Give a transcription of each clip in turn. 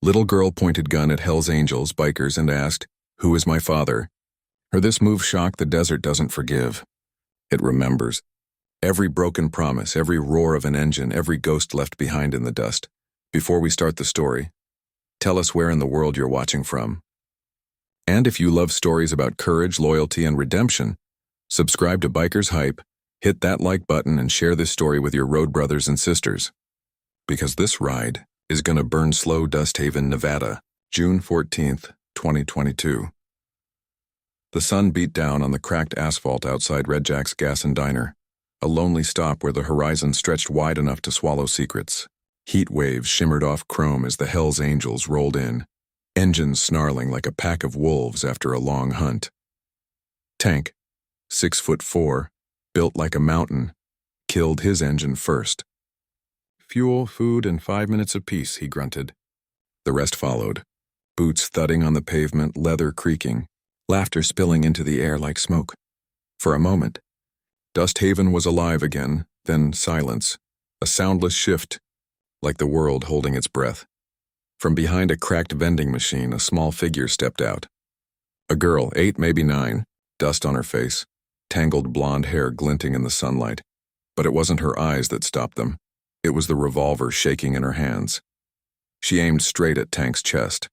Little girl pointed gun at Hell's Angels, bikers, and asked, "Who is my father?" Her this move shocked the desert doesn't forgive. It remembers. Every broken promise, every roar of an engine, every ghost left behind in the dust. Before we start the story, tell us where in the world you're watching from. And if you love stories about courage, loyalty, and redemption, subscribe to Bikers Hype, hit that like button, and share this story with your road brothers and sisters. Because this ride is gonna burn slow. Dust Haven, Nevada, June 14th, 2022. The sun beat down on the cracked asphalt outside Red Jack's Gas and Diner, a lonely stop where the horizon stretched wide enough to swallow secrets. Heat waves shimmered off chrome as the Hell's Angels rolled in, engines snarling like a pack of wolves after a long hunt. Tank, 6'4", built like a mountain, killed his engine first. "Fuel, food, and 5 minutes apiece," he grunted. The rest followed, boots thudding on the pavement, leather creaking, laughter spilling into the air like smoke. For a moment, Dust Haven was alive again, then silence, a soundless shift, like the world holding its breath. From behind a cracked vending machine, a small figure stepped out. A girl, 8, maybe 9, dust on her face, tangled blonde hair glinting in the sunlight. But it wasn't her eyes that stopped them. It was the revolver shaking in her hands. She aimed straight at Tank's chest.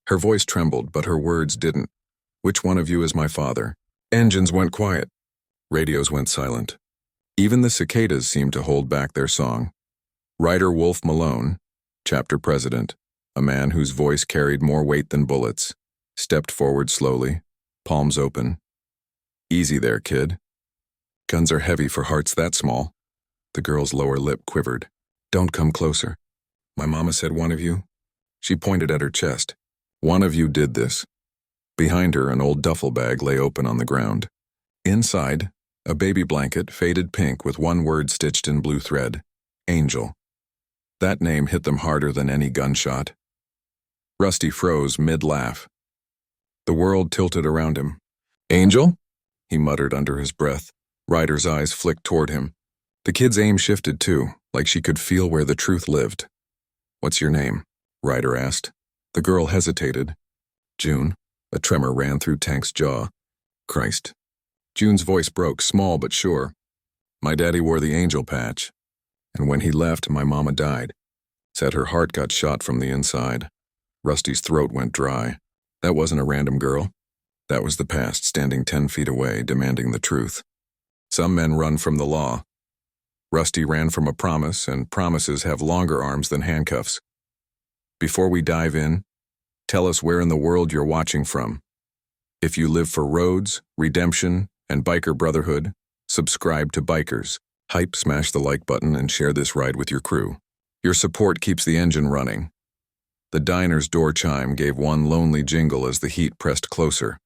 Her voice trembled, but her words didn't. "Which one of you is my father?" Engines went quiet. Radios went silent. Even the cicadas seemed to hold back their song. Ryder Wolf Malone, chapter president, a man whose voice carried more weight than bullets, stepped forward slowly, palms open. "Easy there, kid. Guns are heavy for hearts that small." The girl's lower lip quivered. "Don't come closer. My mama said one of you." She pointed at her chest. "One of you did this." Behind her, an old duffel bag lay open on the ground. Inside, a baby blanket, faded pink with one word stitched in blue thread: Angel. That name hit them harder than any gunshot. Rusty froze mid-laugh. The world tilted around him. "Angel?" he muttered under his breath. Ryder's eyes flicked toward him. The kid's aim shifted too, like she could feel where the truth lived. "What's your name?" Ryder asked. The girl hesitated. "June." A tremor ran through Tank's jaw. "Christ." June's voice broke, small but sure. "My daddy wore the angel patch. And when he left, my mama died. Said her heart got shot from the inside." Rusty's throat went dry. That wasn't a random girl. That was the past, standing 10 feet away, demanding the truth. Some men run from the law. Rusty ran from a promise, and promises have longer arms than handcuffs. Before we dive in, tell us where in the world you're watching from. If you live for roads, redemption, and biker brotherhood, subscribe to Bikers Hype, smash the like button, and share this ride with your crew. Your support keeps the engine running. The diner's door chime gave one lonely jingle as the heat pressed closer.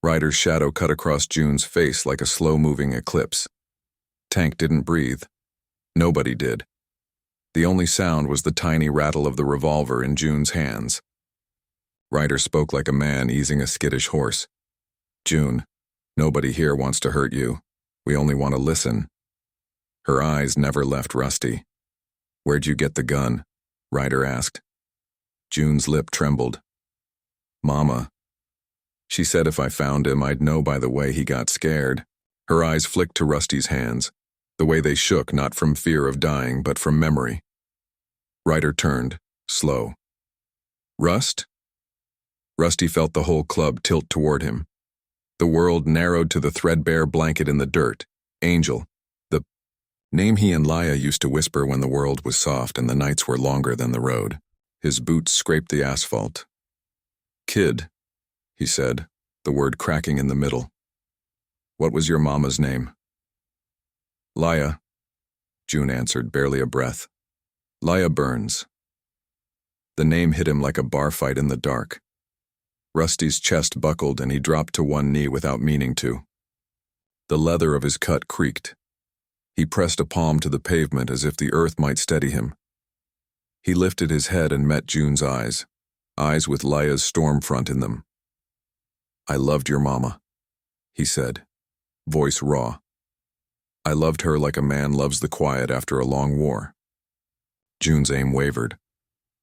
Ryder's shadow cut across June's face like a slow-moving eclipse. Tank didn't breathe. Nobody did. The only sound was the tiny rattle of the revolver in June's hands. Ryder spoke like a man easing a skittish horse. "June, nobody here wants to hurt you. We only want to listen." Her eyes never left Rusty. "Where'd you get the gun?" Ryder asked. June's lip trembled. "Mama." She said if I found him, I'd know by the way he got scared. Her eyes flicked to Rusty's hands, the way they shook not from fear of dying, but from memory. Ryder turned, slow. "Rust?" Rusty felt the whole club tilt toward him. The world narrowed to the threadbare blanket in the dirt. Angel. The name he and Laya used to whisper when the world was soft and the nights were longer than the road. His boots scraped the asphalt. "Kid," he said, the word cracking in the middle. "What was your mama's name?" "Laya," June answered, barely a breath. "Laya Burns." The name hit him like a bar fight in the dark. Rusty's chest buckled and he dropped to one knee without meaning to. The leather of his cut creaked. He pressed a palm to the pavement as if the earth might steady him. He lifted his head and met June's eyes with Laya's storm front in them. "I loved your mama," he said, voice raw. "I loved her like a man loves the quiet after a long war." June's aim wavered.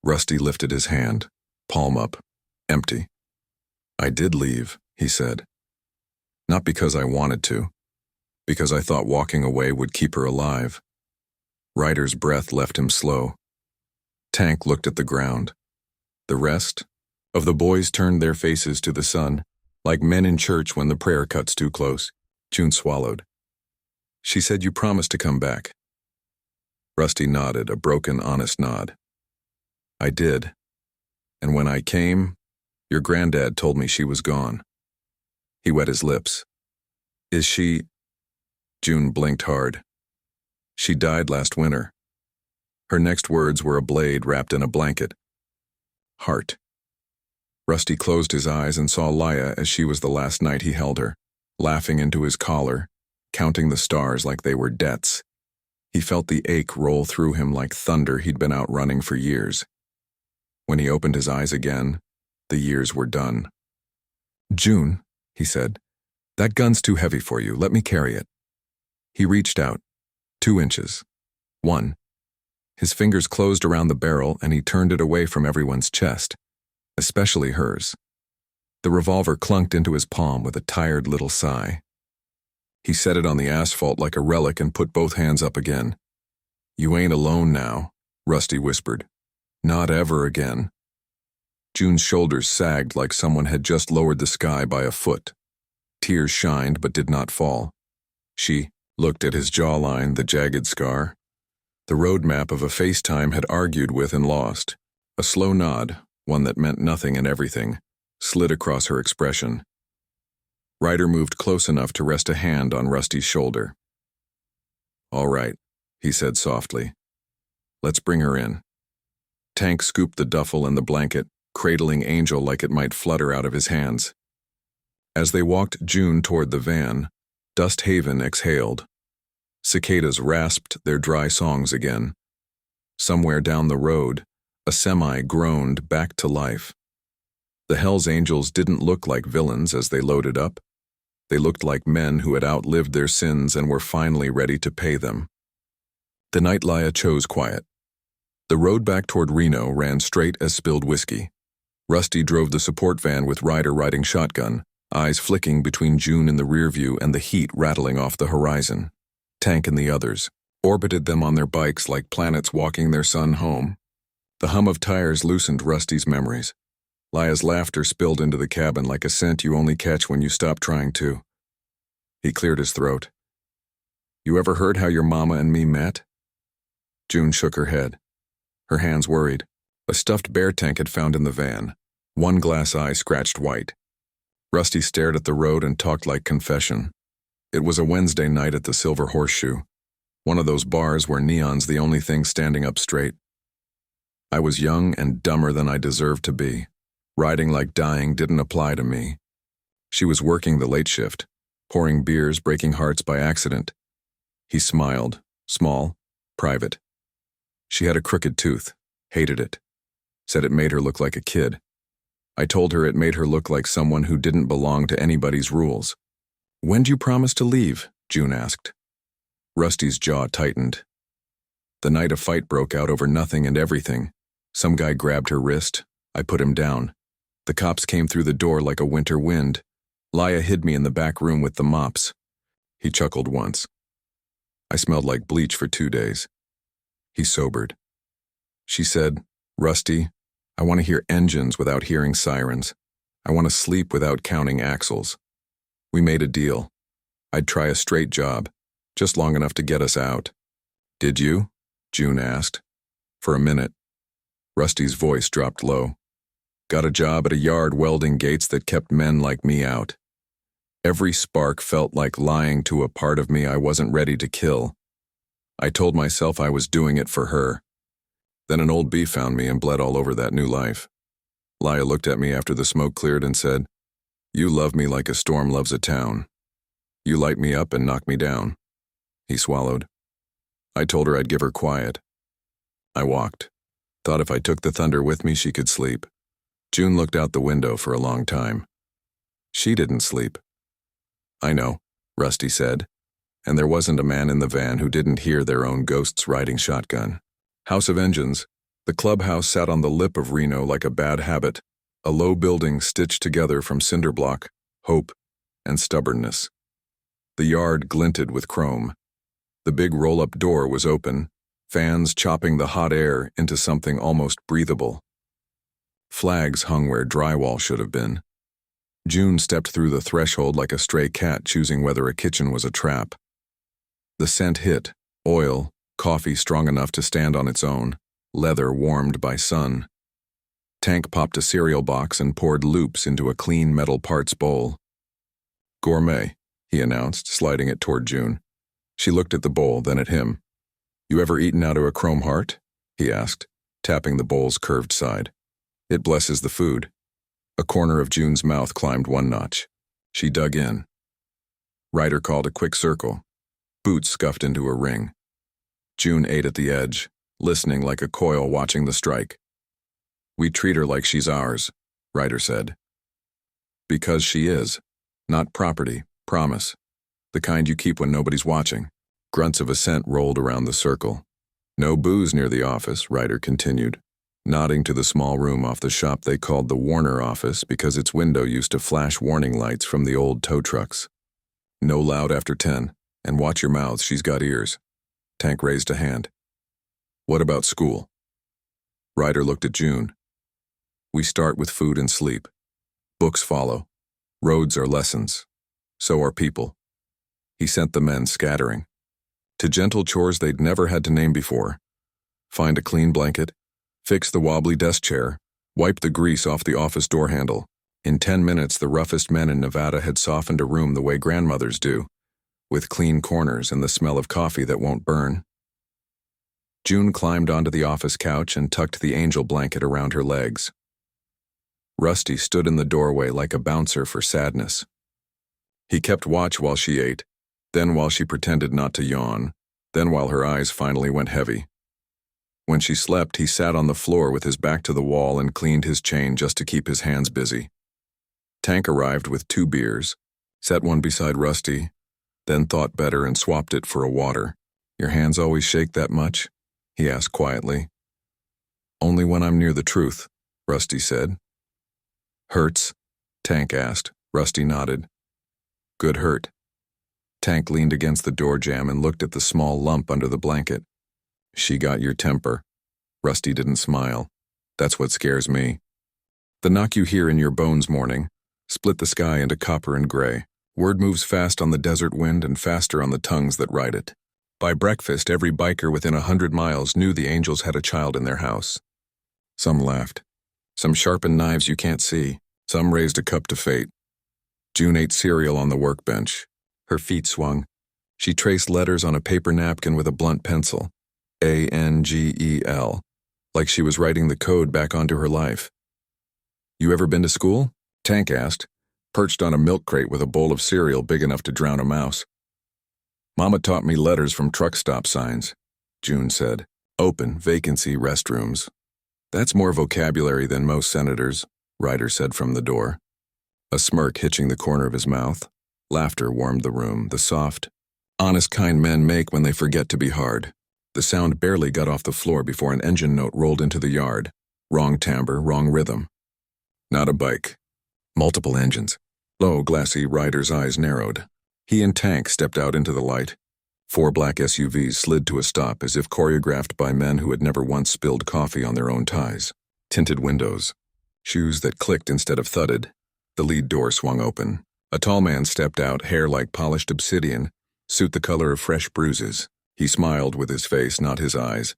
Rusty lifted his hand, palm up, empty. I did leave, he said. Not because I wanted to, because I thought walking away would keep her alive. Ryder's breath left him slow. Tank looked at the ground. The rest of the boys turned their faces to the sun, like men in church when the prayer cuts too close. June swallowed. She said, "You promised to come back." Rusty nodded, a broken, honest nod. I did. And when I came, your granddad told me she was gone. He wet his lips. Is she... June blinked hard. She died last winter. Her next words were a blade wrapped in a blanket. Heart. Rusty closed his eyes and saw Laya as she was the last night he held her, laughing into his collar, counting the stars like they were debts. He felt the ache roll through him like thunder he'd been out running for years. When he opened his eyes again, the years were done. June, he said, that gun's too heavy for you. Let me carry it. He reached out. 2 inches. 1. His fingers closed around the barrel and he turned it away from everyone's chest, especially hers. The revolver clunked into his palm with a tired little sigh. He set it on the asphalt like a relic and put both hands up again. You ain't alone now, Rusty whispered. Not ever again. June's shoulders sagged like someone had just lowered the sky by a foot. Tears shined but did not fall. She looked at his jawline, the jagged scar. The roadmap of a FaceTime had argued with and lost. A slow nod, one that meant nothing and everything, slid across her expression. Ryder moved close enough to rest a hand on Rusty's shoulder. All right, he said softly. Let's bring her in. Tank scooped the duffel and the blanket, cradling Angel like it might flutter out of his hands. As they walked June toward the van, Dust Haven exhaled. Cicadas rasped their dry songs again. Somewhere down the road, a semi groaned back to life. The Hells Angels didn't look like villains as they loaded up. They looked like men who had outlived their sins and were finally ready to pay them. The night Laya chose quiet. The road back toward Reno ran straight as spilled whiskey. Rusty drove the support van with Ryder riding shotgun, eyes flicking between June in the rear view and the heat rattling off the horizon. Tank and the others orbited them on their bikes like planets walking their sun home. The hum of tires loosened Rusty's memories. Laya's laughter spilled into the cabin like a scent you only catch when you stop trying to. He cleared his throat. You ever heard how your mama and me met? June shook her head. Her hands worried. A stuffed bear Tank had found in the van. One glass eye scratched white. Rusty stared at the road and talked like confession. It was a Wednesday night at the Silver Horseshoe, one of those bars where neon's the only thing standing up straight. I was young and dumber than I deserved to be. Riding like dying didn't apply to me. She was working the late shift, pouring beers, breaking hearts by accident. He smiled, small, private. She had a crooked tooth, hated it, said it made her look like a kid. I told her it made her look like someone who didn't belong to anybody's rules. When'd you promise to leave? June asked. Rusty's jaw tightened. The night a fight broke out over nothing and everything. Some guy grabbed her wrist. I put him down. The cops came through the door like a winter wind. Laya hid me in the back room with the mops. He chuckled once. I smelled like bleach for 2 days. He sobered. She said, Rusty, I want to hear engines without hearing sirens. I want to sleep without counting axles. We made a deal. I'd try a straight job, just long enough to get us out. Did you? June asked. For a minute. Rusty's voice dropped low. Got a job at a yard welding gates that kept men like me out. Every spark felt like lying to a part of me I wasn't ready to kill. I told myself I was doing it for her. Then an old bee found me and bled all over that new life. Laya looked at me after the smoke cleared and said, You love me like a storm loves a town. You light me up and knock me down. He swallowed. I told her I'd give her quiet. I walked. Thought if I took the thunder with me, she could sleep. June looked out the window for a long time. She didn't sleep. I know, Rusty said, and there wasn't a man in the van who didn't hear their own ghosts riding shotgun. House of Engines, The clubhouse sat on the lip of Reno like a bad habit, a low building stitched together from cinder block, hope, and stubbornness. The yard glinted with chrome. The big roll-up door was open, fans chopping the hot air into something almost breathable. Flags hung where drywall should have been. June stepped through the threshold like a stray cat choosing whether a kitchen was a trap. The scent hit, oil, coffee strong enough to stand on its own, leather warmed by sun. Tank popped a cereal box and poured loops into a clean metal parts bowl. "Gourmet," he announced, sliding it toward June. She looked at the bowl, then at him. "You ever eaten out of a chrome heart?" he asked, tapping the bowl's curved side. "It blesses the food." A corner of June's mouth climbed one notch. She dug in. Ryder called a quick circle. Boots scuffed into a ring. June ate at the edge, listening like a coil watching the strike. "We treat her like she's ours," Ryder said. "Because she is. Not property, promise. The kind you keep when nobody's watching." Grunts of assent rolled around the circle. "No booze near the office," Ryder continued, nodding to the small room off the shop they called the Warner office because its window used to flash warning lights from the old tow trucks. "No loud after 10, and watch your mouths, she's got ears." Tank raised a hand. "What about school?" Ryder looked at June. "We start with food and sleep. Books follow. Roads are lessons. So are people." He sent the men scattering. To gentle chores they'd never had to name before. Find a clean blanket, fix the wobbly desk chair, wipe the grease off the office door handle. In 10 minutes, the roughest men in Nevada had softened a room the way grandmothers do, with clean corners and the smell of coffee that won't burn. June climbed onto the office couch and tucked the angel blanket around her legs. Rusty stood in the doorway like a bouncer for sadness. He kept watch while she ate, then while she pretended not to yawn, then while her eyes finally went heavy. When she slept, he sat on the floor with his back to the wall and cleaned his chain just to keep his hands busy. Tank arrived with 2 beers, set one beside Rusty, then thought better and swapped it for a water. "Your hands always shake that much?" he asked quietly. "Only when I'm near the truth," Rusty said. "Hurts?" Tank asked. Rusty nodded. "Good hurt." Tank leaned against the door jamb and looked at the small lump under the blanket. "She got your temper." Rusty didn't smile. "That's what scares me. The knock you hear in your bones morning, split the sky into copper and gray. Word moves fast on the desert wind and faster on the tongues that write it. By breakfast, every biker within 100 miles knew the Angels had a child in their house. Some laughed. Some sharpened knives you can't see. Some raised a cup to fate. June ate cereal on the workbench. Her feet swung. She traced letters on a paper napkin with a blunt pencil. ANGEL. Like she was writing the code back onto her life. "You ever been to school?" Tank asked, perched on a milk crate with a bowl of cereal big enough to drown a mouse. "Mama taught me letters from truck stop signs," June said. "Open, vacancy, restrooms." "That's more vocabulary than most senators," Ryder said from the door. A smirk hitching the corner of his mouth. Laughter warmed the room, the soft, honest kind men make when they forget to be hard. The sound barely got off the floor before an engine note rolled into the yard. Wrong timbre, wrong rhythm. Not a bike. Multiple engines. Low, glassy, Ryder's eyes narrowed. He and Tank stepped out into the light. 4 black SUVs slid to a stop as if choreographed by men who had never once spilled coffee on their own ties. Tinted windows. Shoes that clicked instead of thudded. The lead door swung open. A tall man stepped out, hair like polished obsidian, suit the color of fresh bruises. He smiled with his face, not his eyes.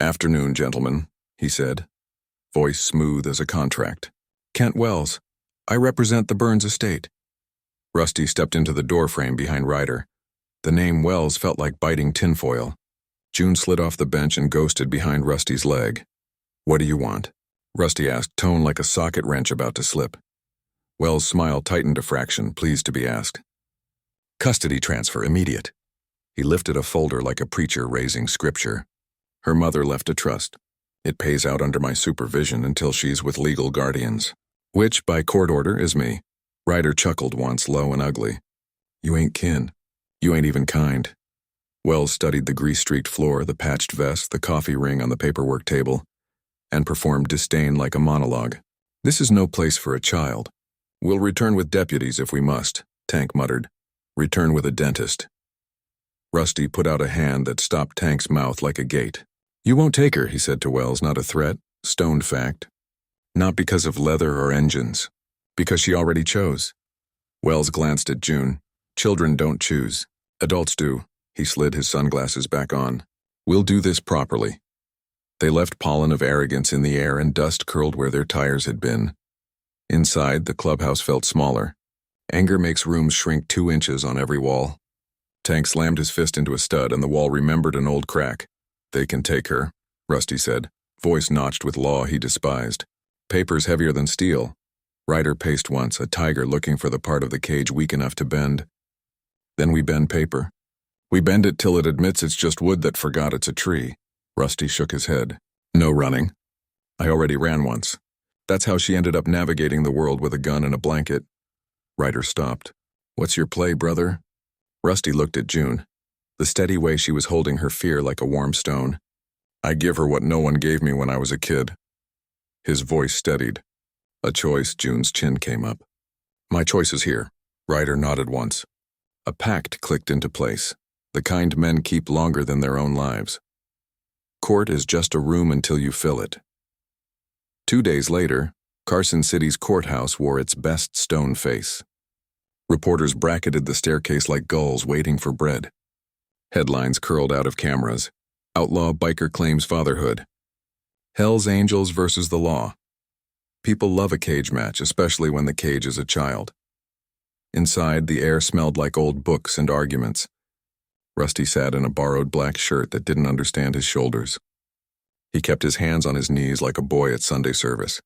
"Afternoon, gentlemen," he said, voice smooth as a contract. "Kent Wells. I represent the Burns estate." Rusty stepped into the doorframe behind Ryder. The name Wells felt like biting tinfoil. June slid off the bench and ghosted behind Rusty's leg. "What do you want?" Rusty asked, tone like a socket wrench about to slip. Wells' smile tightened a fraction, pleased to be asked. "Custody transfer, immediate." He lifted a folder like a preacher raising scripture. "Her mother left a trust. It pays out under my supervision until she's with legal guardians. Which, by court order, is me." Ryder chuckled once, low and ugly. "You ain't kin. You ain't even kind." Wells studied the grease-streaked floor, the patched vest, the coffee ring on the paperwork table. and performed disdain like a monologue. "This is no place for a child. We'll return with deputies if we must," Tank muttered. "Return with a dentist." Rusty put out a hand that stopped Tank's mouth like a gate. "You won't take her," he said to Wells, not a threat, stoned fact. "Not because of leather or engines. Because she already chose." Wells glanced at June. "Children don't choose. Adults do." He slid his sunglasses back on. "We'll do this properly." They left pollen of arrogance in the air and dust curled where their tires had been. Inside, the clubhouse felt smaller. Anger makes rooms shrink 2 inches on every wall. Tank slammed his fist into a stud and the wall remembered an old crack. "They can take her," Rusty said, voice notched with law he despised. "Paper's heavier than steel." Ryder paced once, a tiger looking for the part of the cage weak enough to bend. "Then we bend paper. We bend it till it admits it's just wood that forgot it's a tree." Rusty shook his head. "No running. I already ran once. That's how she ended up navigating the world with a gun and a blanket." Ryder stopped. "What's your play, brother?" Rusty looked at June, the steady way she was holding her fear like a warm stone. "I give her what no one gave me when I was a kid." His voice steadied. "A choice," June's chin came up. "My choice is here." Ryder nodded once. A pact clicked into place, the kind men keep longer than their own lives. Court is just a room until you fill it. 2 days later, Carson City's courthouse wore its best stone face. Reporters bracketed the staircase like gulls waiting for bread. Headlines curled out of cameras. Outlaw biker claims fatherhood. Hell's Angels versus the law. People love a cage match, especially when the cage is a child. Inside, the air smelled like old books and arguments. Rusty sat in a borrowed black shirt that didn't understand his shoulders. He kept his hands on his knees like a boy at Sunday service.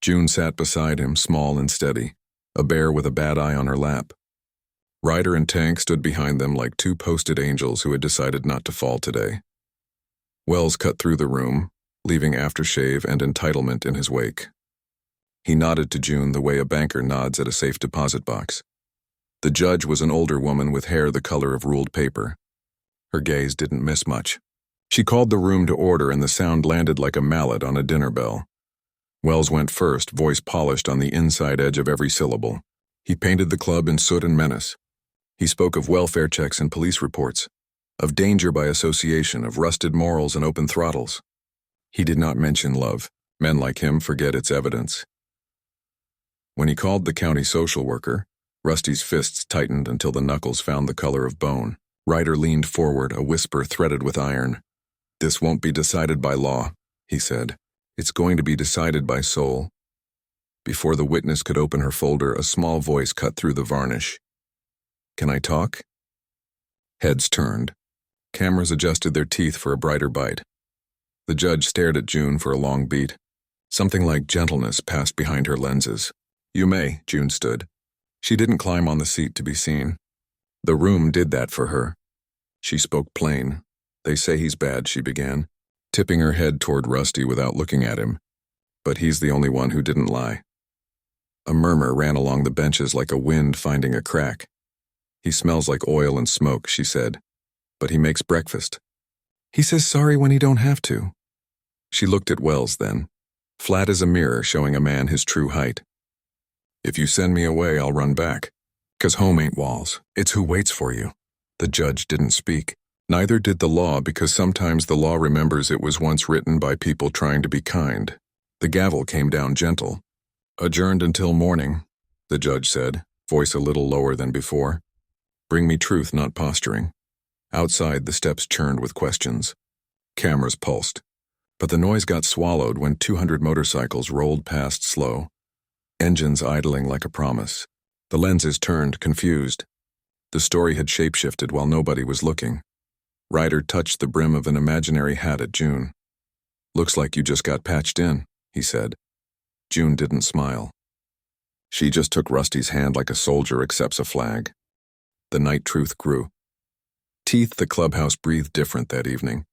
June sat beside him, small and steady, a bear with a bad eye on her lap. Ryder and Tank stood behind them like 2 posted angels who had decided not to fall today. Wells cut through the room, leaving aftershave and entitlement in his wake. He nodded to June the way a banker nods at a safe deposit box. The judge was an older woman with hair the color of ruled paper. Her gaze didn't miss much. She called the room to order and the sound landed like a mallet on a dinner bell. Wells went first, voice polished on the inside edge of every syllable. He painted the club in soot and menace. He spoke of welfare checks and police reports, of danger by association, of rusted morals and open throttles. He did not mention love. Men like him forget its evidence. When he called the county social worker, Rusty's fists tightened until the knuckles found the color of bone. Ryder leaned forward, a whisper threaded with iron. "This won't be decided by law," he said. "It's going to be decided by soul." Before the witness could open her folder, a small voice cut through the varnish. "Can I talk?" Heads turned. Cameras adjusted their teeth for a brighter bite. The judge stared at June for a long beat. Something like gentleness passed behind her lenses. "You may," June stood. She didn't climb on the seat to be seen. The room did that for her. She spoke plain. "They say he's bad," she began, tipping her head toward Rusty without looking at him. "But he's the only one who didn't lie." A murmur ran along the benches like a wind finding a crack. "He smells like oil and smoke," she said. "But he makes breakfast. He says sorry when he don't have to." She looked at Wells then, flat as a mirror showing a man his true height. "If you send me away, I'll run back. 'Cause home ain't walls, it's who waits for you." The judge didn't speak. Neither did the law, because sometimes the law remembers it was once written by people trying to be kind. The gavel came down gentle. "Adjourned until morning," the judge said, voice a little lower than before. "Bring me truth, not posturing." Outside, the steps churned with questions. Cameras pulsed. But the noise got swallowed when 200 motorcycles rolled past slow, engines idling like a promise. The lenses turned, confused. The story had shapeshifted while nobody was looking. Ryder touched the brim of an imaginary hat at June. "Looks like you just got patched in," he said. June didn't smile. She just took Rusty's hand like a soldier accepts a flag. The night truth grew. Teeth, the clubhouse breathed different that evening.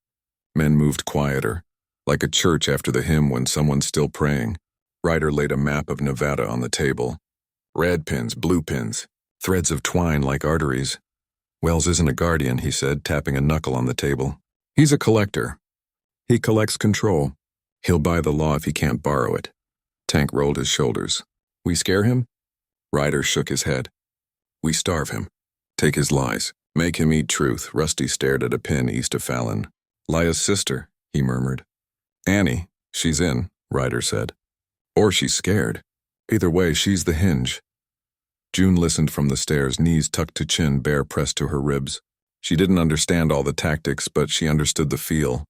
Men moved quieter, like a church after the hymn when someone's still praying. Ryder laid a map of Nevada on the table. Red pins, blue pins, threads of twine like arteries. "Wells isn't a guardian," he said, tapping a knuckle on the table. "He's a collector. He collects control. He'll buy the law if he can't borrow it. Tank rolled his shoulders. We scare him? Ryder shook his head. We starve him. Take his lies. Make him eat truth. Rusty stared at a pin east of Fallon. Lia's sister, he murmured. Annie, she's in, Ryder said. Or she's scared. Either way, she's the hinge. June listened from the stairs, knees tucked to chin, bare pressed to her ribs. She didn't understand all the tactics, but she understood the feel.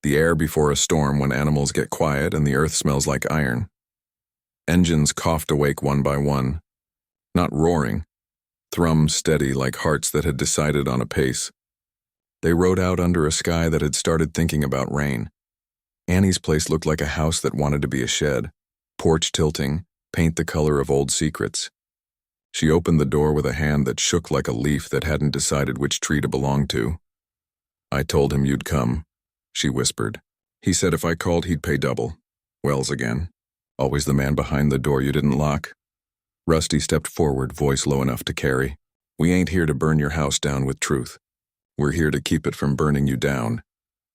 The air before a storm when animals get quiet and the earth smells like iron. Engines coughed awake one by one. Not roaring. Thrums steady like hearts that had decided on a pace. They rode out under a sky that had started thinking about rain. Annie's place looked like a house that wanted to be a shed. Porch tilting, paint the color of old secrets. She opened the door with a hand that shook like a leaf that hadn't decided which tree to belong to. I told him you'd come, she whispered. He said if I called he'd pay double. Wells again. Always the man behind the door you didn't lock. Rusty stepped forward, voice low enough to carry. We ain't here to burn your house down with truth. We're here to keep it from burning you down.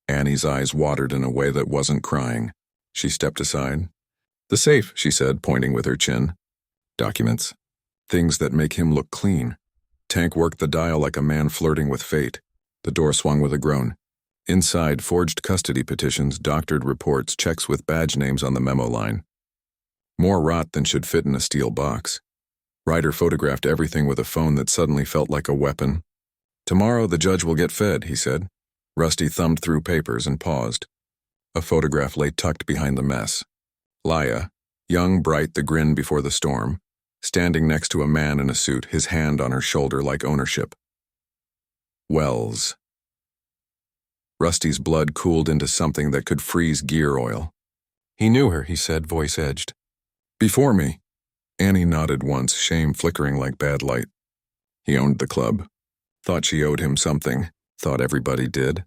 Annie's eyes watered in a way that wasn't crying. She stepped aside. The safe, she said, pointing with her chin. Documents. Things that make him look clean. Tank worked the dial like a man flirting with fate. The door swung with a groan. Inside, forged custody petitions, doctored reports, checks with badge names on the memo line. More rot than should fit in a steel box. Ryder photographed everything with a phone that suddenly felt like a weapon. Tomorrow the judge will get fed, he said. Rusty thumbed through papers and paused. A photograph lay tucked behind the mess. Lia, young, bright, the grin before the storm, standing next to a man in a suit, his hand on her shoulder like ownership. Wells. Rusty's blood cooled into something that could freeze gear oil. He knew her, he said, voice edged. Before me. Annie nodded once, shame flickering like bad light. He owned the club. Thought she owed him something. Thought everybody did.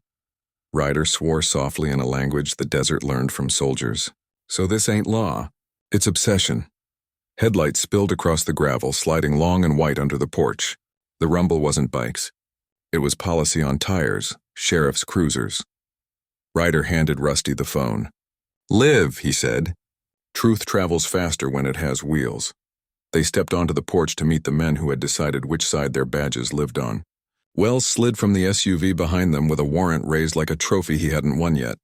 Ryder swore softly in a language the desert learned from soldiers. So this ain't law. It's obsession. Headlights spilled across the gravel, sliding long and white under the porch. The rumble wasn't bikes. It was policy on tires, sheriff's cruisers. Ryder handed Rusty the phone. Live, he said. Truth travels faster when it has wheels. They stepped onto the porch to meet the men who had decided which side their badges lived on. Wells slid from the SUV behind them with a warrant raised like a trophy he hadn't won yet.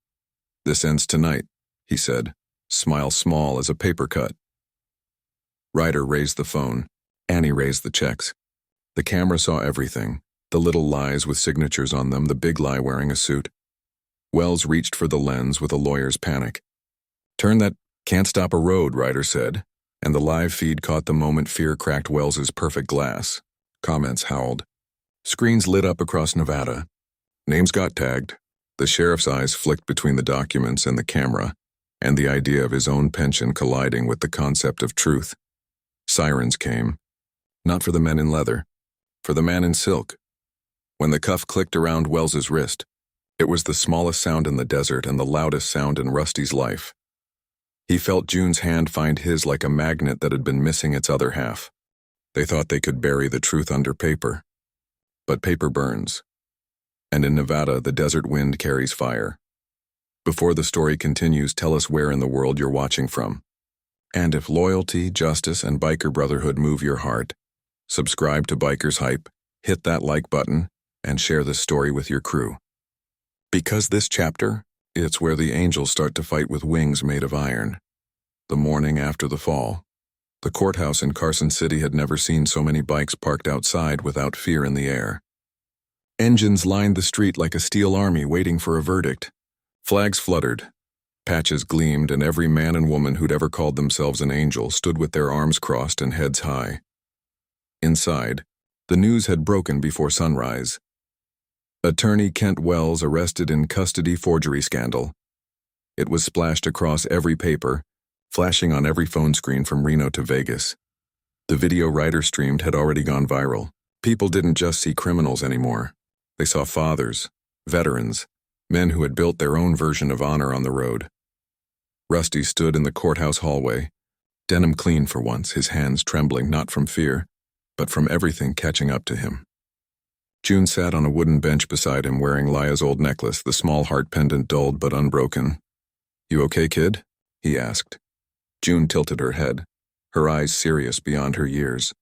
This ends tonight, he said, smile small as a paper cut. Ryder raised the phone. Annie raised the checks. The camera saw everything, the little lies with signatures on them, the big lie wearing a suit. Wells reached for the lens with a lawyer's panic. Turn that can't stop a road, Ryder said, and the live feed caught the moment fear cracked Wells's perfect glass. Comments howled. Screens lit up across Nevada. Names got tagged. The sheriff's eyes flicked between the documents and the camera, and the idea of his own pension colliding with the concept of truth. Sirens came. Not for the men in leather, for the man in silk. When the cuff clicked around Wells's wrist, it was the smallest sound in the desert and the loudest sound in Rusty's life. He felt June's hand find his like a magnet that had been missing its other half. They thought they could bury the truth under paper. But paper burns. And in Nevada, the desert wind carries fire. Before the story continues, tell us where in the world you're watching from. And if loyalty, justice, and biker brotherhood move your heart, subscribe to Bikers Hype, hit that like button, and share this story with your crew. Because this chapter, it's where the angels start to fight with wings made of iron. The morning after the fall. The courthouse in Carson City had never seen so many bikes parked outside without fear in the air. Engines lined the street like a steel army waiting for a verdict. Flags fluttered. Patches gleamed, and every man and woman who'd ever called themselves an angel stood with their arms crossed and heads high. Inside, the news had broken before sunrise. Attorney Kent Wells arrested in custody forgery scandal. It was splashed across every paper, flashing on every phone screen from Reno to Vegas. The video Ryder streamed had already gone viral. People didn't just see criminals anymore. They saw fathers, veterans, men who had built their own version of honor on the road. Rusty stood in the courthouse hallway, denim clean for once, his hands trembling not from fear, but from everything catching up to him. June sat on a wooden bench beside him wearing Lia's old necklace, the small heart pendant dulled but unbroken. You okay, kid? He asked. June tilted her head, her eyes serious beyond her years.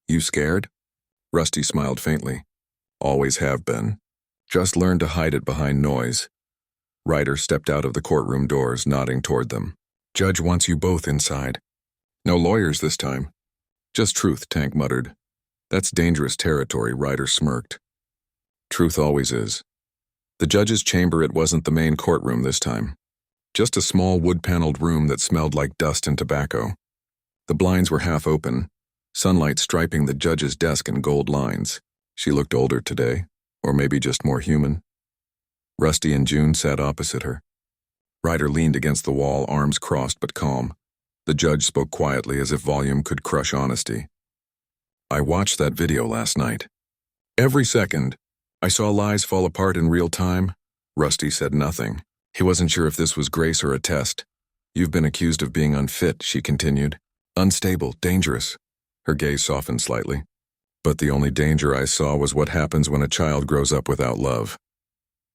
You scared? Rusty smiled faintly. Always have been. Just learned to hide it behind noise. Ryder stepped out of the courtroom doors, nodding toward them. Judge wants you both inside. No lawyers this time. Just truth, Tank muttered. That's dangerous territory, Ryder smirked. Truth always is. The judge's chamber, it wasn't the main courtroom this time. Just a small wood-paneled room that smelled like dust and tobacco. The blinds were half open, sunlight striping the judge's desk in gold lines. She looked older today, or maybe just more human. Rusty and June sat opposite her. Ryder leaned against the wall, arms crossed but calm. The judge spoke quietly as if volume could crush honesty. I watched that video last night. Every second. I saw lies fall apart in real time. Rusty said nothing. He wasn't sure if this was grace or a test. You've been accused of being unfit, she continued. Unstable, dangerous. Her gaze softened slightly. But the only danger I saw was what happens when a child grows up without love.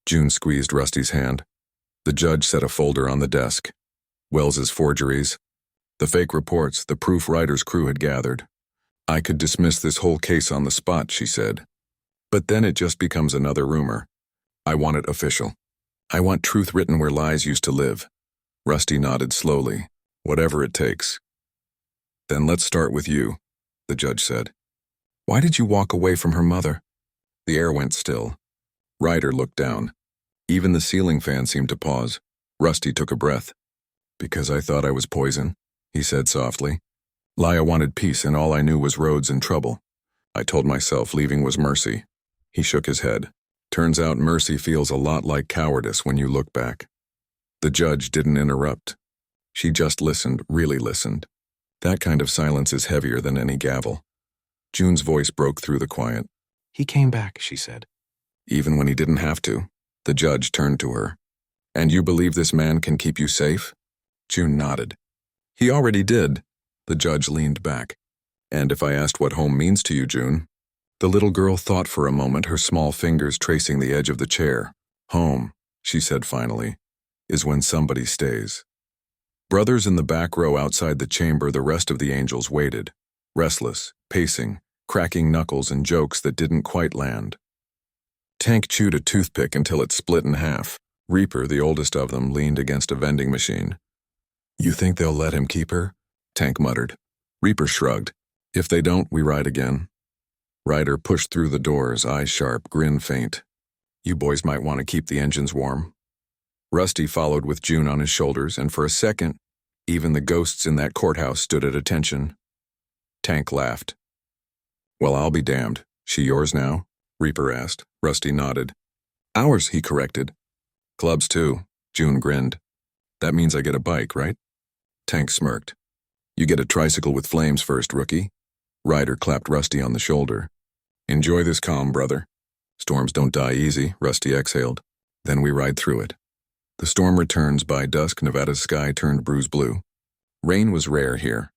June squeezed Rusty's hand. The judge set a folder on the desk. Wells's forgeries. The fake reports the proof Ryder's crew had gathered. I could dismiss this whole case on the spot, she said. But then it just becomes another rumor. I want it official. I want truth written where lies used to live. Rusty nodded slowly. Whatever it takes. Then let's start with you, the judge said. Why did you walk away from her mother? The air went still. Ryder looked down. Even the ceiling fan seemed to pause. Rusty took a breath. Because I thought I was poison, he said softly. Laya wanted peace and all I knew was roads and trouble. I told myself leaving was mercy. He shook his head. Turns out mercy feels a lot like cowardice when you look back. The judge didn't interrupt. She just listened, really listened. That kind of silence is heavier than any gavel. June's voice broke through the quiet. He came back, she said. Even when he didn't have to. The judge turned to her. And you believe this man can keep you safe? June nodded. He already did. The judge leaned back. And if I asked what home means to you, June? The little girl thought for a moment, her small fingers tracing the edge of the chair. Home, she said finally, is when somebody stays. Brothers in the back row outside the chamber, the rest of the angels waited, restless, pacing, cracking knuckles and jokes that didn't quite land. Tank chewed a toothpick until it split in half. Reaper, the oldest of them, leaned against a vending machine. You think they'll let him keep her? Tank muttered. Reaper shrugged. If they don't, we ride again. Ryder pushed through the doors, eyes sharp, grin faint. You boys might want to keep the engines warm. Rusty followed with June on his shoulders, and for a second, even the ghosts in that courthouse stood at attention. Tank laughed. Well, I'll be damned. She yours now? Reaper asked. Rusty nodded. Ours, he corrected. Clubs too. June grinned. That means I get a bike, right? Tank smirked. You get a tricycle with flames first, rookie. Ryder clapped Rusty on the shoulder. Enjoy this calm, brother. Storms don't die easy, Rusty exhaled. Then we ride through it. The storm returns. By dusk, Nevada's sky turned bruise blue. Rain was rare here,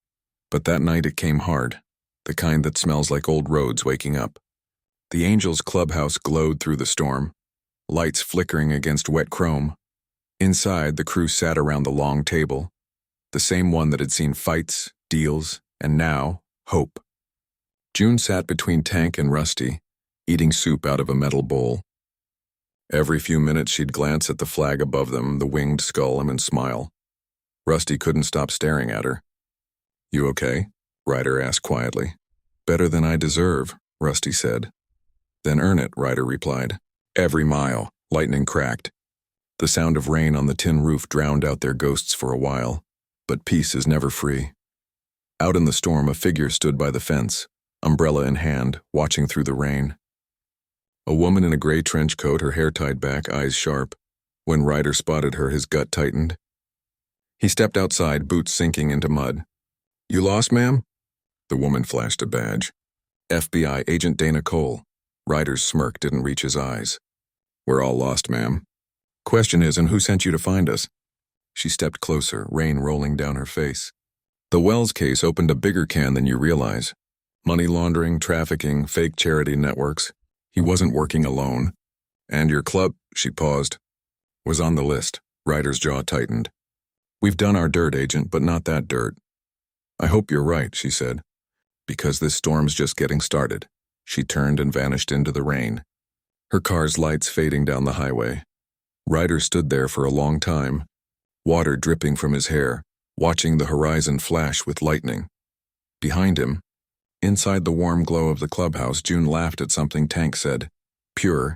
but that night it came hard, the kind that smells like old roads waking up. The Angels' clubhouse glowed through the storm, lights flickering against wet chrome. Inside, the crew sat around the long table, the same one that had seen fights, deals, and now, hope. June sat between Tank and Rusty, eating soup out of a metal bowl. Every few minutes she'd glance at the flag above them, the winged skull, and smile. Rusty couldn't stop staring at her. You okay? Ryder asked quietly. Better than I deserve, Rusty said. Then earn it, Ryder replied. Every mile, lightning cracked. The sound of rain on the tin roof drowned out their ghosts for a while, but peace is never free. Out in the storm, a figure stood by the fence, umbrella in hand, watching through the rain. A woman in a gray trench coat, her hair tied back, eyes sharp. When Ryder spotted her, his gut tightened. He stepped outside, boots sinking into mud. You lost, ma'am? The woman flashed a badge. FBI Agent Dana Cole. Ryder's smirk didn't reach his eyes. We're all lost, ma'am. Question is, and who sent you to find us? She stepped closer, rain rolling down her face. The Wells case opened a bigger can than you realize. Money laundering, trafficking, fake charity networks. He wasn't working alone. And your club, she paused, was on the list. Ryder's jaw tightened. We've done our dirt, Agent, but not that dirt. I hope you're right, she said. Because this storm's just getting started. She turned and vanished into the rain, her car's lights fading down the highway. Ryder stood there for a long time, water dripping from his hair, watching the horizon flash with lightning. Behind him, inside the warm glow of the clubhouse, June laughed at something Tank said. Pure,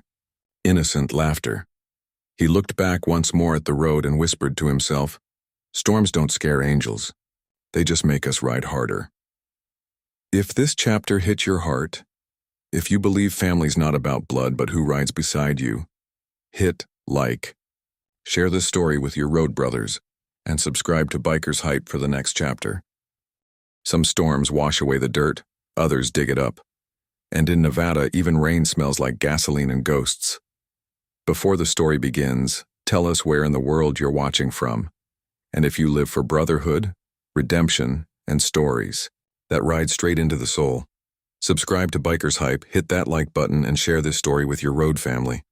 innocent laughter. He looked back once more at the road and whispered to himself, storms don't scare angels. They just make us ride harder. If this chapter hit your heart, if you believe family's not about blood but who rides beside you, hit like, share this story with your road brothers, and subscribe to Biker's Hype for the next chapter. Some storms wash away the dirt, others dig it up. And in Nevada, even rain smells like gasoline and ghosts. Before the story begins, tell us where in the world you're watching from, and if you live for brotherhood, redemption, and stories that ride straight into the soul. Subscribe to Biker's Hype, hit that like button, and share this story with your road family.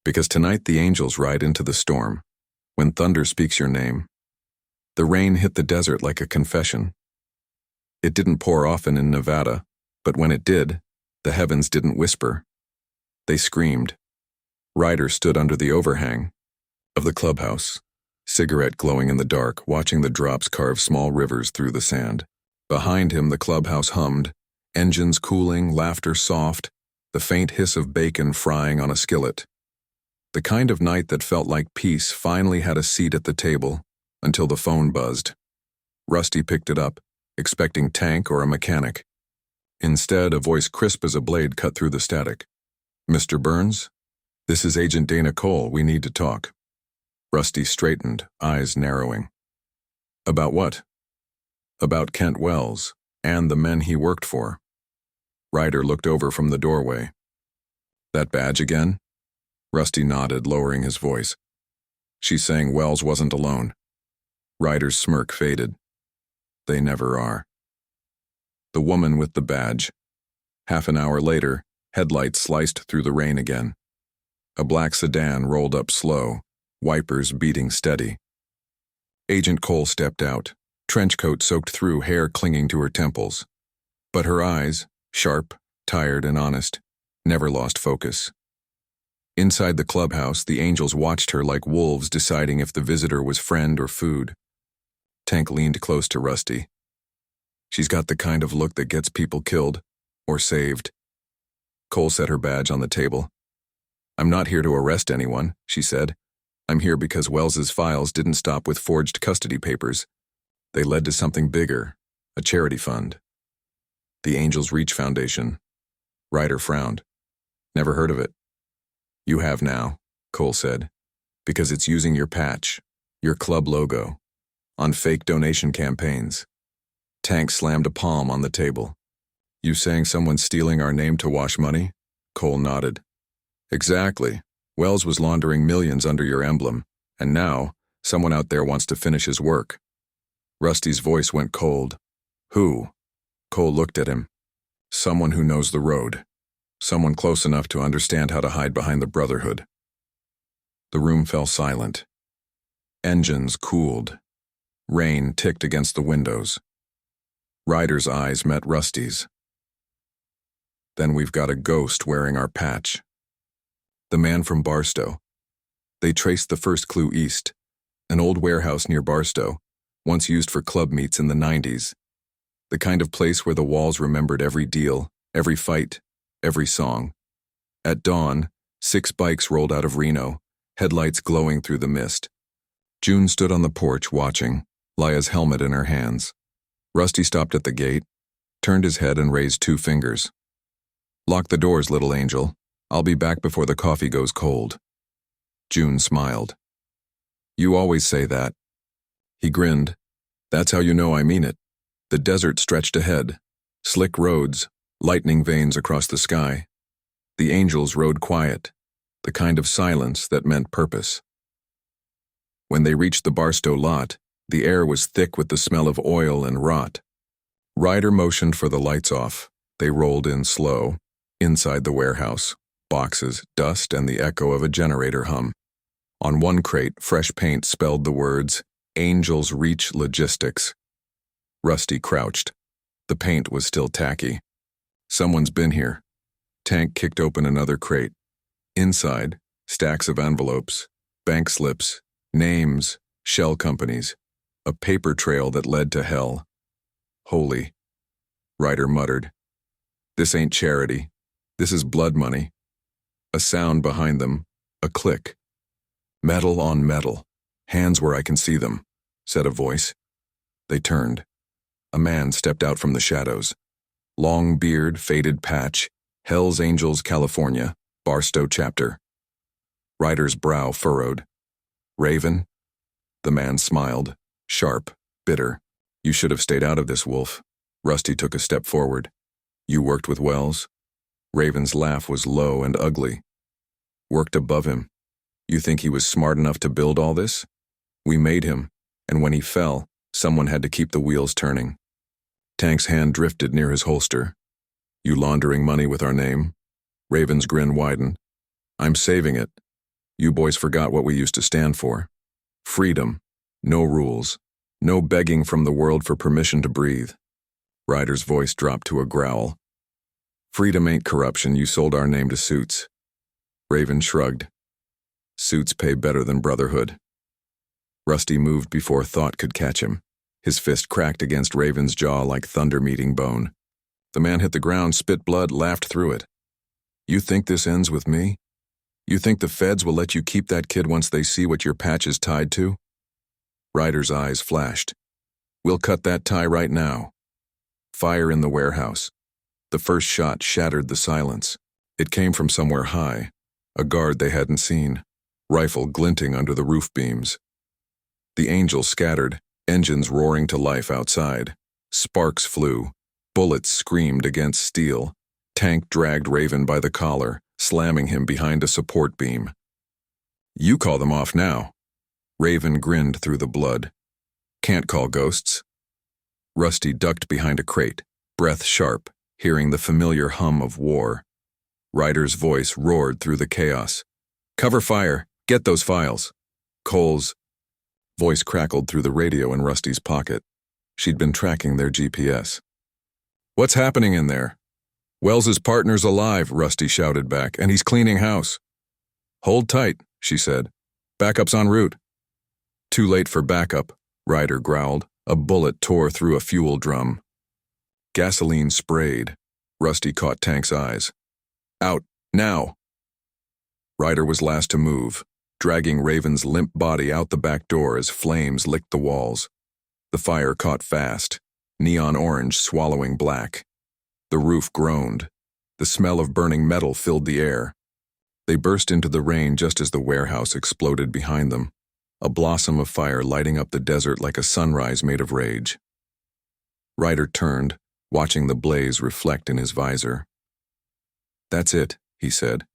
Because tonight the angels ride into the storm, when thunder speaks your name. The rain hit the desert like a confession. It didn't pour often in Nevada, but when it did, the heavens didn't whisper. They screamed. Ryder stood under the overhang of the clubhouse, cigarette glowing in the dark, watching the drops carve small rivers through the sand. Behind him, the clubhouse hummed, engines cooling, laughter soft, the faint hiss of bacon frying on a skillet. The kind of night that felt like peace finally had a seat at the table until the phone buzzed. Rusty picked it up, expecting Tank or a mechanic. Instead, a voice crisp as a blade cut through the static. Mr. Burns? This is Agent Dana Cole. We need to talk. Rusty straightened, eyes narrowing. About what? About Kent Wells and the men he worked for. Ryder looked over from the doorway. That badge again? Rusty nodded, lowering his voice. She's saying Wells wasn't alone. Ryder's smirk faded. They never are. The woman with the badge. Half an hour later, headlights sliced through the rain again. A black sedan rolled up slow, wipers beating steady. Agent Cole stepped out, trench coat soaked through, hair clinging to her temples. But her eyes, sharp, tired, and honest, never lost focus. Inside the clubhouse, the angels watched her like wolves deciding if the visitor was friend or food. Tank leaned close to Rusty. She's got the kind of look that gets people killed or saved. Cole set her badge on the table. I'm not here to arrest anyone, she said. I'm here because Wells's files didn't stop with forged custody papers. They led to something bigger, a charity fund. The Angels Reach Foundation. Ryder frowned. Never heard of it. You have now, Cole said, because it's using your patch, your club logo, on fake donation campaigns. Tank slammed a palm on the table. You saying someone's stealing our name to wash money? Cole nodded. Exactly. Wells was laundering millions under your emblem, and now, someone out there wants to finish his work. Rusty's voice went cold. Who? Cole looked at him. Someone who knows the road. Someone close enough to understand how to hide behind the Brotherhood. The room fell silent. Engines cooled. Rain ticked against the windows. Ryder's eyes met Rusty's. Then we've got a ghost wearing our patch. The man from Barstow. They traced the first clue east, an old warehouse near Barstow, once used for club meets in the 90s. The kind of place where the walls remembered every deal, every fight, every song. At dawn, 6 bikes rolled out of Reno, headlights glowing through the mist. June stood on the porch watching, Laya's helmet in her hands. Rusty stopped at the gate, turned his head and raised 2 fingers. Lock the doors, little angel. I'll be back before the coffee goes cold. June smiled. You always say that. He grinned. That's how you know I mean it. The desert stretched ahead. Slick roads, lightning veins across the sky. The angels rode quiet, the kind of silence that meant purpose. When they reached the Barstow lot, the air was thick with the smell of oil and rot. Ryder motioned for the lights off. They rolled in slow. Inside the warehouse, boxes, dust, and the echo of a generator hum. On one crate, fresh paint spelled the words, Angels Reach Logistics. Rusty crouched. The paint was still tacky. Someone's been here. Tank kicked open another crate. Inside, stacks of envelopes, bank slips, names, shell companies, a paper trail that led to hell. Holy. Ryder muttered. This ain't charity. This is blood money. A sound behind them, a click. Metal on metal. Hands where I can see them, said a voice. They turned. A man stepped out from the shadows. Long beard, faded patch, Hell's Angels, California, Barstow chapter. Ryder's brow furrowed. Raven? The man smiled, sharp, bitter. You should have stayed out of this, Wolf. Rusty took a step forward. You worked with Wells? Raven's laugh was low and ugly. Worked above him. You think he was smart enough to build all this? We made him, and when he fell, someone had to keep the wheels turning. Tank's hand drifted near his holster. You laundering money with our name? Raven's grin widened. I'm saving it. You boys forgot what we used to stand for. Freedom. No rules. No begging from the world for permission to breathe. Ryder's voice dropped to a growl. Freedom ain't corruption. You sold our name to Suits. Raven shrugged. Suits pay better than brotherhood. Rusty moved before thought could catch him. His fist cracked against Raven's jaw like thunder meeting bone. The man hit the ground, spit blood, laughed through it. You think this ends with me? You think the feds will let you keep that kid once they see what your patch is tied to? Ryder's eyes flashed. We'll cut that tie right now. Fire in the warehouse. The first shot shattered the silence. It came from somewhere high, a guard they hadn't seen, rifle glinting under the roof beams. The Angels scattered, engines roaring to life outside. Sparks flew. Bullets screamed against steel. Tank dragged Raven by the collar, slamming him behind a support beam. You call them off now. Raven grinned through the blood. Can't call ghosts. Rusty ducked behind a crate, breath sharp, hearing the familiar hum of war. Ryder's voice roared through the chaos. Cover fire. Get those files. Cole's voice crackled through the radio in Rusty's pocket. She'd been tracking their GPS. What's happening in there? Wells's partner's alive, Rusty shouted back, and he's cleaning house. Hold tight, she said. Backup's en route. Too late for backup, Ryder growled. A bullet tore through a fuel drum. Gasoline sprayed. Rusty caught Tank's eyes. Out, now! Ryder was last to move, dragging Raven's limp body out the back door as flames licked the walls. The fire caught fast, neon orange swallowing black. The roof groaned. The smell of burning metal filled the air. They burst into the rain just as the warehouse exploded behind them, a blossom of fire lighting up the desert like a sunrise made of rage. Ryder turned, watching the blaze reflect in his visor. That's it, he said.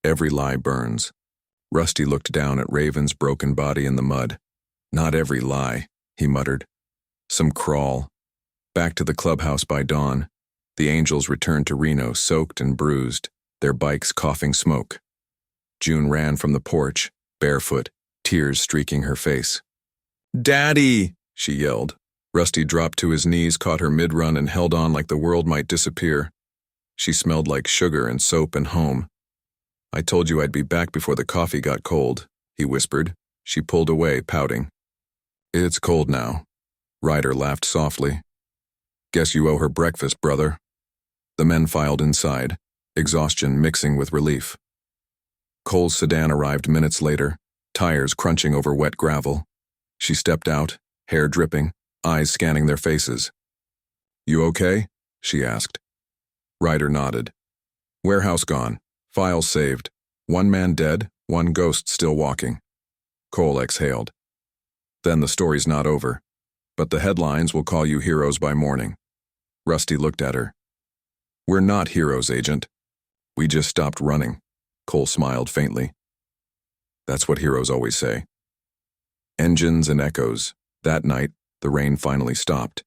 Every lie burns. Rusty looked down at Raven's broken body in the mud. Not every lie, he muttered. Some crawl. Back to the clubhouse by dawn. The Angels returned to Reno soaked and bruised, their bikes coughing smoke. June ran from the porch, barefoot, tears streaking her face. Daddy, she yelled. Rusty dropped to his knees, caught her mid-run, and held on like the world might disappear. She smelled like sugar and soap and home. I told you I'd be back before the coffee got cold, he whispered. She pulled away, pouting. It's cold now. Ryder laughed softly. Guess you owe her breakfast, brother. The men filed inside, exhaustion mixing with relief. Cole's sedan arrived minutes later, tires crunching over wet gravel. She stepped out, hair dripping, eyes scanning their faces. You okay? She asked. Ryder nodded. Warehouse gone. Files saved. One man dead, one ghost still walking. Cole exhaled. Then the story's not over. But the headlines will call you heroes by morning. Rusty looked at her. We're not heroes, Agent. We just stopped running. Cole smiled faintly. That's what heroes always say. Engines and echoes. That night, the rain finally stopped.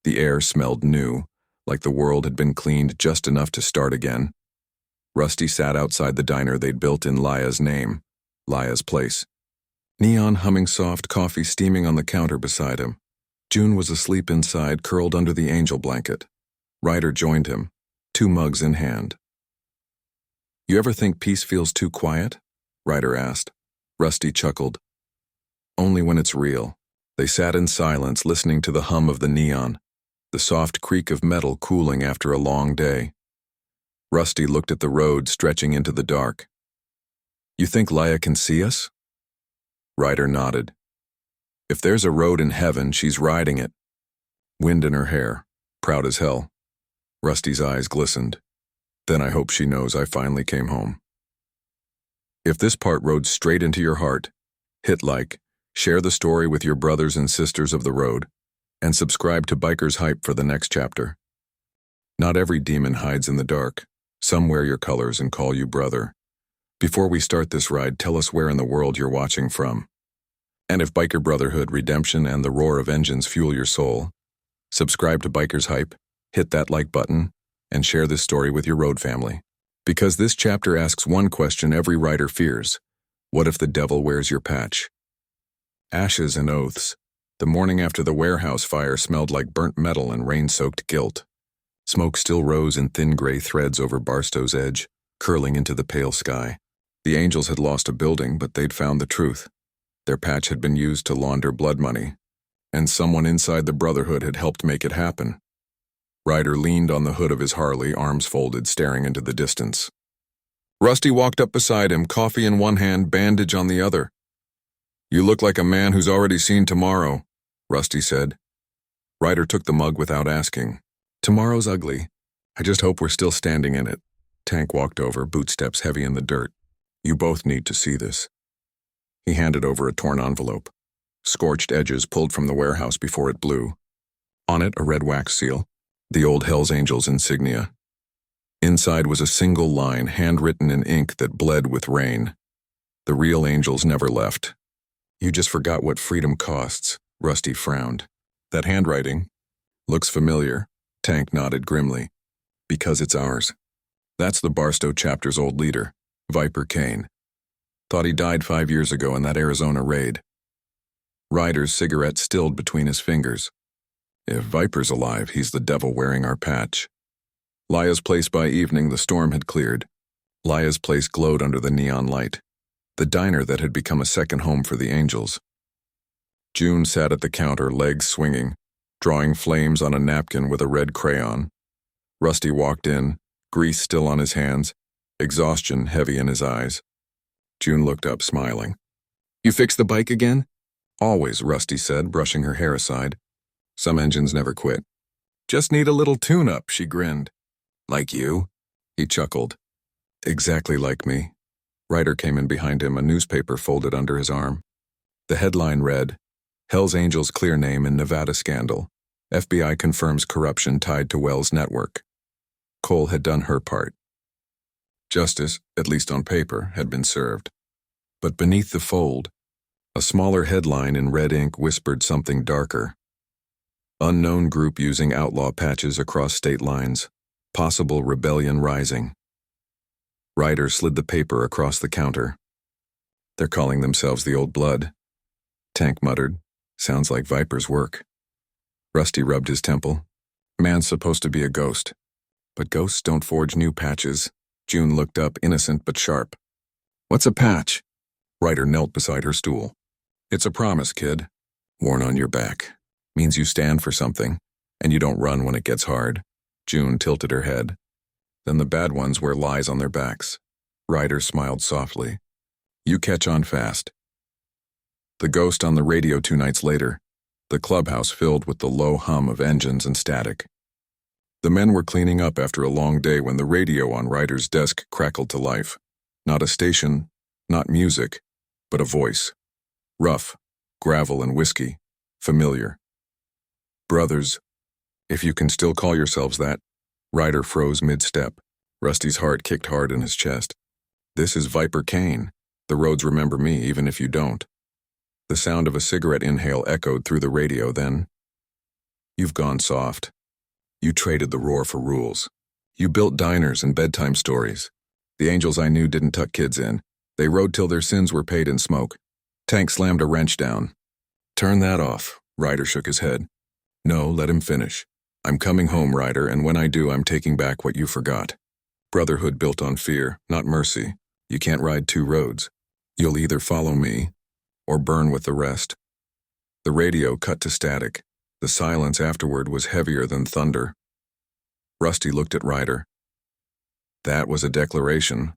The air smelled new, like the world had been cleaned just enough to start again. Rusty sat outside the diner they'd built in Laya's name, Laya's place. Neon humming soft, coffee steaming on the counter beside him. June was asleep inside, curled under the angel blanket. Ryder joined him, 2 mugs in hand. "You ever think peace feels too quiet?" Ryder asked. Rusty chuckled. "Only when it's real." They sat in silence, listening to the hum of the neon, the soft creak of metal cooling after a long day. Rusty looked at the road stretching into the dark. "You think Leia can see us?" Ryder nodded. "If there's a road in heaven, she's riding it." Wind in her hair, proud as hell. Rusty's eyes glistened. "Then I hope she knows I finally came home." If this part rode straight into your heart, hit like, share the story with your brothers and sisters of the road, and subscribe to Biker's Hype for the next chapter. Not every demon hides in the dark. Some wear your colors and call you brother. Before we start this ride, tell us where in the world you're watching from. And if Biker Brotherhood, redemption, and the roar of engines fuel your soul, subscribe to Biker's Hype, hit that like button, and share this story with your road family. Because this chapter asks one question every rider fears: what if the devil wears your patch? Ashes and oaths. The morning after the warehouse fire smelled like burnt metal and rain-soaked guilt. Smoke still rose in thin gray threads over Barstow's edge, curling into the pale sky. The angels had lost a building, but they'd found the truth. Their patch had been used to launder blood money, and someone inside the Brotherhood had helped make it happen. Ryder leaned on the hood of his Harley, arms folded, staring into the distance. Rusty walked up beside him, coffee in one hand, bandage on the other. "You look like a man who's already seen tomorrow," Rusty said. Ryder took the mug without asking. "Tomorrow's ugly. I just hope we're still standing in it." Tank walked over, bootsteps heavy in the dirt. "You both need to see this." He handed over a torn envelope. Scorched edges pulled from the warehouse before it blew. On it, a red wax seal, the old Hells Angels insignia. Inside was a single line, handwritten in ink that bled with rain. "The real angels never left." "You just forgot what freedom costs," Rusty frowned. "That handwriting looks familiar." Tank nodded grimly. "Because it's ours. That's the Barstow chapter's old leader, Viper Kane. Thought he died 5 years ago in that Arizona raid." Ryder's cigarette stilled between his fingers. "If Viper's alive, he's the devil wearing our patch." Leia's place by evening, the storm had cleared. Leia's place glowed under the neon light, the diner that had become a second home for the angels. June sat at the counter, legs swinging, drawing flames on a napkin with a red crayon. Rusty walked in, grease still on his hands, exhaustion heavy in his eyes. June looked up, smiling. "You fixed the bike again?" "Always," Rusty said, brushing her hair aside. "Some engines never quit." "Just need a little tune-up," she grinned. "Like you?" He chuckled. "Exactly like me." Ryder came in behind him, a newspaper folded under his arm. The headline read, "Hells Angels clear name in Nevada scandal. FBI confirms corruption tied to Wells network." Cole had done her part. Justice, at least on paper, had been served. But beneath the fold, a smaller headline in red ink whispered something darker. "Unknown group using outlaw patches across state lines. Possible rebellion rising." Ryder slid the paper across the counter. "They're calling themselves the Old Blood." Tank muttered, "Sounds like Viper's work." Rusty rubbed his temple. "Man's supposed to be a ghost. But ghosts don't forge new patches." June looked up, innocent but sharp. "What's a patch?" Ryder knelt beside her stool. "It's a promise, kid. Worn on your back. Means you stand for something, and you don't run when it gets hard." June tilted her head. "Then the bad ones wear lies on their backs." Ryder smiled softly. "You catch on fast." The ghost on the radio 2 nights later, the clubhouse filled with the low hum of engines and static. The men were cleaning up after a long day when the radio on Ryder's desk crackled to life. Not a station, not music, but a voice. Rough, gravel and whiskey, familiar. "Brothers, if you can still call yourselves that." Ryder froze mid-step. Rusty's heart kicked hard in his chest. "This is Viper Kane. The roads remember me, even if you don't." The sound of a cigarette inhale echoed through the radio then. "You've gone soft. You traded the roar for rules. You built diners and bedtime stories. The angels I knew didn't tuck kids in. They rode till their sins were paid in smoke. Tank slammed a wrench down. Turn that off. Ryder shook his head. No, let him finish. I'm coming home, Ryder, and when I do, I'm taking back what you forgot. Brotherhood built on fear, not mercy. You can't ride two roads. You'll either follow me or burn with the rest. The radio cut to static. The silence afterward was heavier than thunder. Rusty looked at Ryder. That was a declaration.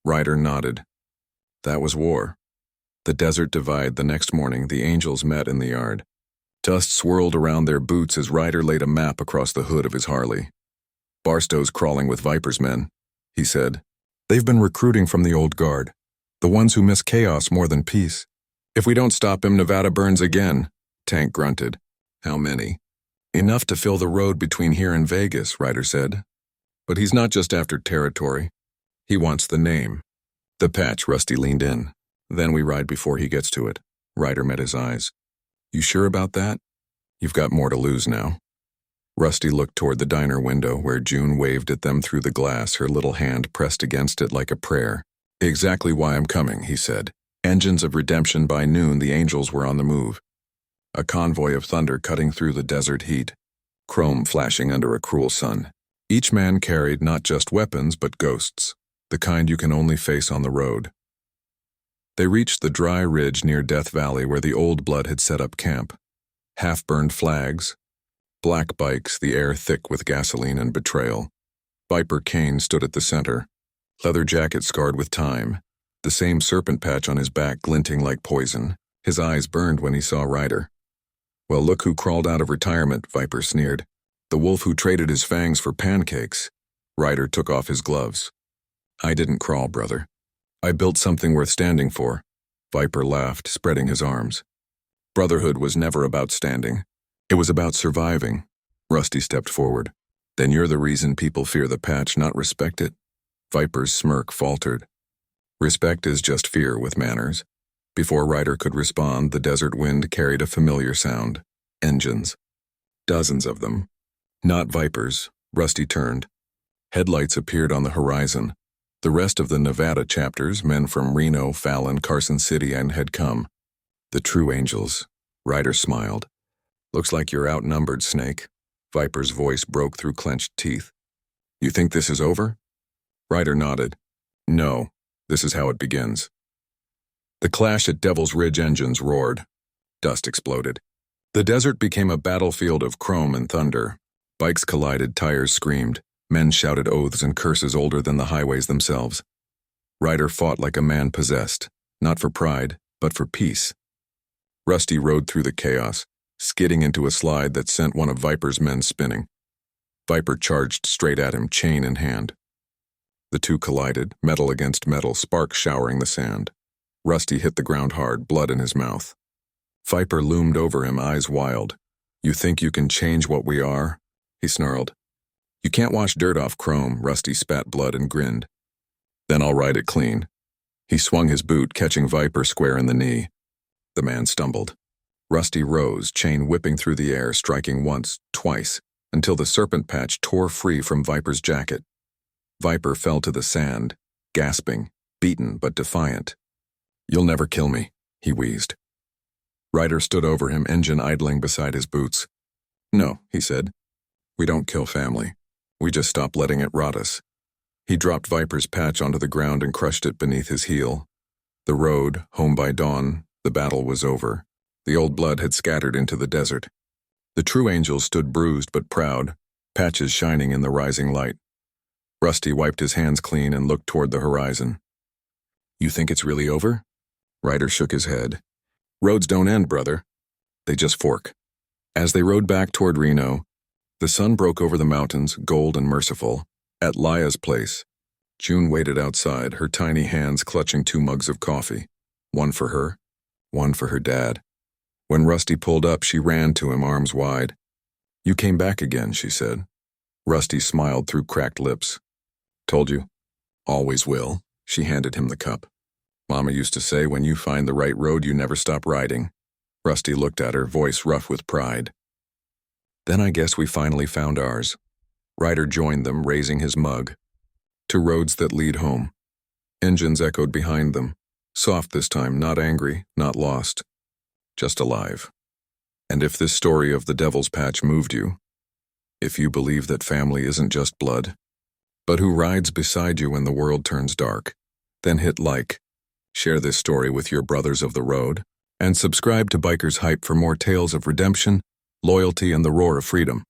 Ryder nodded. That was war. The desert divide. The next morning, the angels met in the yard. Dust swirled around their boots as Ryder laid a map across the hood of his Harley. Barstow's crawling with Viper's men, he said. They've been recruiting from the old guard, the ones who miss chaos more than peace. If we don't stop him, Nevada burns again, Tank grunted. How many? Enough to fill the road between here and Vegas, Ryder said. But he's not just after territory. He wants the name. The patch. Rusty leaned in. Then we ride before he gets to it. Ryder met his eyes. You sure about that? You've got more to lose now. Rusty looked toward the diner window where June waved at them through the glass, her little hand pressed against it like a prayer. Exactly why I'm coming, he said. Engines of redemption. By noon, the angels were on the move. A convoy of thunder cutting through the desert heat, chrome flashing under a cruel sun. Each man carried not just weapons but ghosts, the kind you can only face on the road. They reached the dry ridge near Death Valley where the old blood had set up camp. Half-burned flags, black bikes, the air thick with gasoline and betrayal. Viper Kane stood at the center, leather jacket scarred with time, the same serpent patch on his back glinting like poison. His eyes burned when he saw Ryder. Well, look who crawled out of retirement, Viper sneered. The wolf who traded his fangs for pancakes. Ryder took off his gloves. I didn't crawl, brother. I built something worth standing for. Viper laughed, spreading his arms. Brotherhood was never about standing. It was about surviving. Rusty stepped forward. Then you're the reason people fear the patch, not respect it? Viper's smirk faltered. Respect is just fear with manners. Before Ryder could respond, the desert wind carried a familiar sound. Engines. Dozens of them. Not Vipers. Rusty turned. Headlights appeared on the horizon. The rest of the Nevada chapters, men from Reno, Fallon, Carson City, and had come. The true angels. Ryder smiled. Looks like you're outnumbered, Snake. Viper's voice broke through clenched teeth. You think this is over? Ryder nodded. No, this is how it begins. The clash at Devil's Ridge. Engines roared. Dust exploded. The desert became a battlefield of chrome and thunder. Bikes collided, tires screamed. Men shouted oaths and curses older than the highways themselves. Ryder fought like a man possessed, not for pride, but for peace. Rusty rode through the chaos, skidding into a slide that sent one of Viper's men spinning. Viper charged straight at him, chain in hand. The two collided, metal against metal, sparks showering the sand. Rusty hit the ground hard, blood in his mouth. Viper loomed over him, eyes wild. You think you can change what we are? He snarled. You can't wash dirt off chrome. Rusty spat blood and grinned. Then I'll ride it clean. He swung his boot, catching Viper square in the knee. The man stumbled. Rusty rose, chain whipping through the air, striking once, twice, until the serpent patch tore free from Viper's jacket. Viper fell to the sand, gasping, beaten but defiant. You'll never kill me, he wheezed. Ryder stood over him, engine idling beside his boots. No, he said. We don't kill family. We just stop letting it rot us. He dropped Viper's patch onto the ground and crushed it beneath his heel. The road, home by dawn, the battle was over. The old blood had scattered into the desert. The true angels stood bruised but proud, patches shining in the rising light. Rusty wiped his hands clean and looked toward the horizon. You think it's really over? Ryder shook his head. Roads don't end, brother. They just fork. As they rode back toward Reno, the sun broke over the mountains, gold and merciful. At Laya's place, June waited outside, her tiny hands clutching 2 mugs of coffee. One for her, one for her dad. When Rusty pulled up, she ran to him, arms wide. You came back again, she said. Rusty smiled through cracked lips. Told you. Always will. She handed him the cup. Mama used to say, when you find the right road, you never stop riding. Rusty looked at her, voice rough with pride. Then I guess we finally found ours. Ryder joined them, raising his mug. To roads that lead home. Engines echoed behind them. Soft this time, not angry, not lost, just alive. And if this story of the Devil's Patch moved you, if you believe that family isn't just blood, but who rides beside you when the world turns dark, then hit like, share this story with your brothers of the road, and subscribe to Bikers Hype for more tales of redemption, loyalty, and the roar of freedom.